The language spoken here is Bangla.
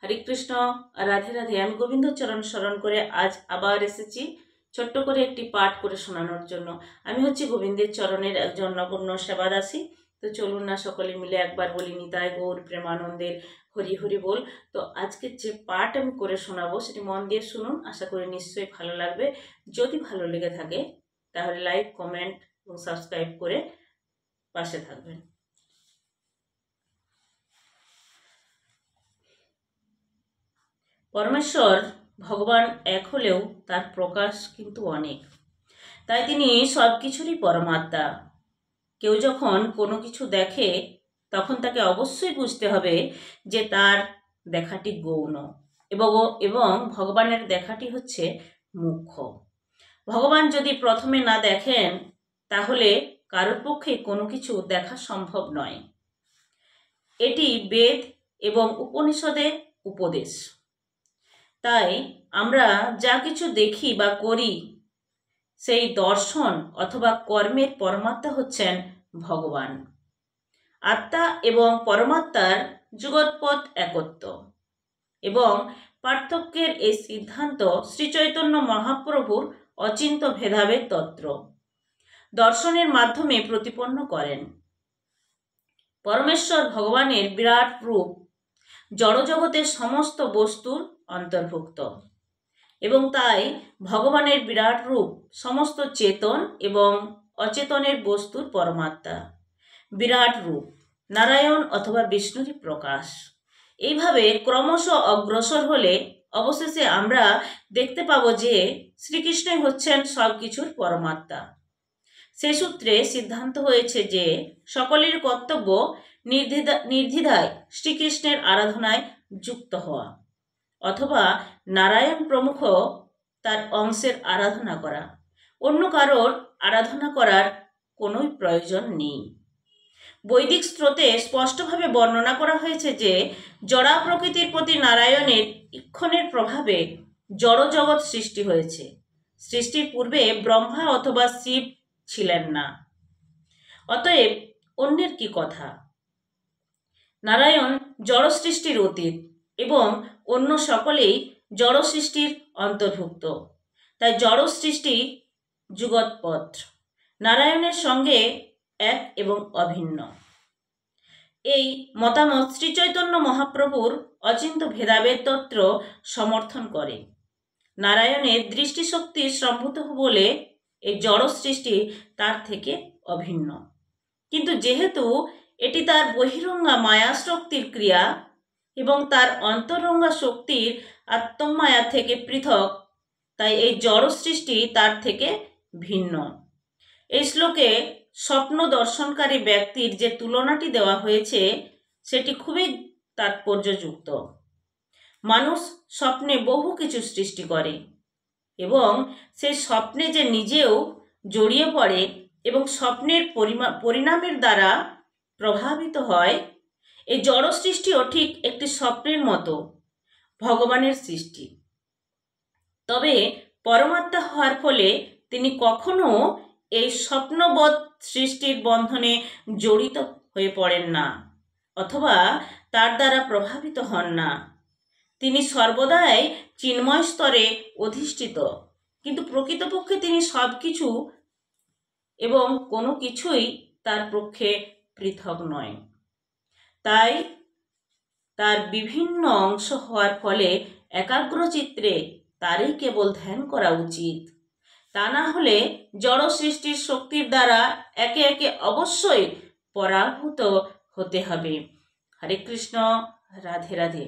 হরে কৃষ্ণ, রাধে রাধে। আমি গোবিন্দ চরণ স্মরণ করে আজ আবার এসেছি ছোট্ট করে একটি পাঠ করে শোনানোর জন্য। আমি হচ্ছি গোবিন্দের চরণের একজন নগণ্য সেবাদাসী। তো চলুন না সকলে মিলে একবার বলি নিতাই গৌর প্রেমানন্দের হরি হরি বল। তো আজকের যে পাঠ আমি করে শোনাবো সেটি মন দিয়ে শুনুন, আশা করি নিশ্চয়ই ভালো লাগবে। যদি ভালো লেগে থাকে তাহলে লাইক, কমেন্ট এবং সাবস্ক্রাইব করে পাশে থাকবেন। পরমেশ্বর ভগবান এক হলেও তার প্রকাশ কিন্তু অনেক, তাই তিনি সব কিছুরই পরমাত্মা। কেউ যখন কোনো কিছু দেখে তখন তাকে অবশ্যই বুঝতে হবে যে তার দেখাটি গৌণ এবং ভগবানের দেখাটি হচ্ছে মুখ্য। ভগবান যদি প্রথমে না দেখেন তাহলে কারোর পক্ষে কোনো কিছু দেখা সম্ভব নয়। এটি বেদ এবং উপনিষদের উপদেশ। তাই আমরা যা কিছু দেখি বা করি সেই দর্শন অথবা কর্মের পরমাত্মা হচ্ছেন ভগবান। আত্মা এবং পরমাত্মার যুগৎপৎ একত্ব এবং পার্থক্যের এই সিদ্ধান্ত শ্রীচৈতন্য মহাপ্রভুর অচিন্ত ভেদাভেদ তত্ত্ব দর্শনের মাধ্যমে প্রতিপন্ন করেন। পরমেশ্বর ভগবানের বিরাট রূপ জড়জগতের সমস্ত বস্তুর অন্তর্ভুক্ত এবং তাই ভগবানের বিরাট রূপ সমস্ত চেতন এবং অচেতনের বস্তুর পরমাত্মা। বিরাট রূপ নারায়ণ অথবা বিষ্ণুরই প্রকাশ। এইভাবে ক্রমশ অগ্রসর হলে অবশেষে আমরা দেখতে পাব যে শ্রীকৃষ্ণই হচ্ছেন সব কিছুর পরমাত্মা। সে সূত্রে সিদ্ধান্ত হয়েছে যে সকলের কর্তব্য নির্দ্বিধায় শ্রীকৃষ্ণের আরাধনায় যুক্ত হওয়া অথবা নারায়ণ প্রমুখ তার অংশের আরাধনা করা। অন্য কারোর আরাধনা করার কোনোই প্রয়োজন নেই। বৈদিক স্রোতে স্পষ্টভাবে বর্ণনা করা হয়েছে যে জড়া প্রকৃতির প্রতি নারায়ণের ঈক্ষণের প্রভাবে জড়জগৎ সৃষ্টি হয়েছে। সৃষ্টির পূর্বে ব্রহ্মা অথবা শিব ছিলেন না। অতএব অন্যের কি কথা? নারায়ণ জড় সৃষ্টির অতীত এবং অন্য সকলেই জড় সৃষ্টির অন্তর্ভুক্ত। তাই জড় সৃষ্টি যুগৎপৎ নারায়ণের সঙ্গে এক এবং অভিন্ন। এই মতামত শ্রীচৈতন্য মহাপ্রভুর অচিন্ত ভেদাভেদ তত্ত্ব সমর্থন করে। নারায়ণের দৃষ্টিশক্তি সম্ভূত বলে এই জড় সৃষ্টি তার থেকে অভিন্ন। কিন্তু যেহেতু এটি তার বহিরঙ্গা মায়াশক্তির ক্রিয়া এবং তার অন্তরঙ্গা শক্তির আত্মমায়া থেকে পৃথক, তাই এই জড় সৃষ্টি তার থেকে ভিন্ন। এই শ্লোকে স্বপ্ন দর্শনকারী ব্যক্তির যে তুলনাটি দেওয়া হয়েছে সেটি খুবই তাৎপর্যযুক্ত। মানুষ স্বপ্নে বহু কিছু সৃষ্টি করে এবং সেই স্বপ্নে যে নিজেও জড়িয়ে পড়ে এবং স্বপ্নের পরিণামের দ্বারা প্রভাবিত হয়, এই জড় সৃষ্টিও ঠিক একটি স্বপ্নের মতো ভগবানের সৃষ্টি। তবে পরমাত্মা হওয়ার ফলে তিনি কখনো এই স্বপ্নবৎ সৃষ্টির বন্ধনে জড়িত হয়ে পড়েন না অথবা তার দ্বারা প্রভাবিত হন না। তিনি সর্বদাই চিন্ময় স্তরে অধিষ্ঠিত, কিন্তু প্রকৃতপক্ষে তিনি সব কিছু এবং কোনো কিছুই তার পক্ষে পৃথক নয়। তাই তার বিভিন্ন অংশ হওয়ার ফলে একাগ্রচিত্রে তারই কেবল ধ্যান করা উচিত। তা না হলে জড় সৃষ্টির শক্তির দ্বারা একে একে অবশ্যই পরাভূত হতে হবে। হরে কৃষ্ণ, রাধে রাধে।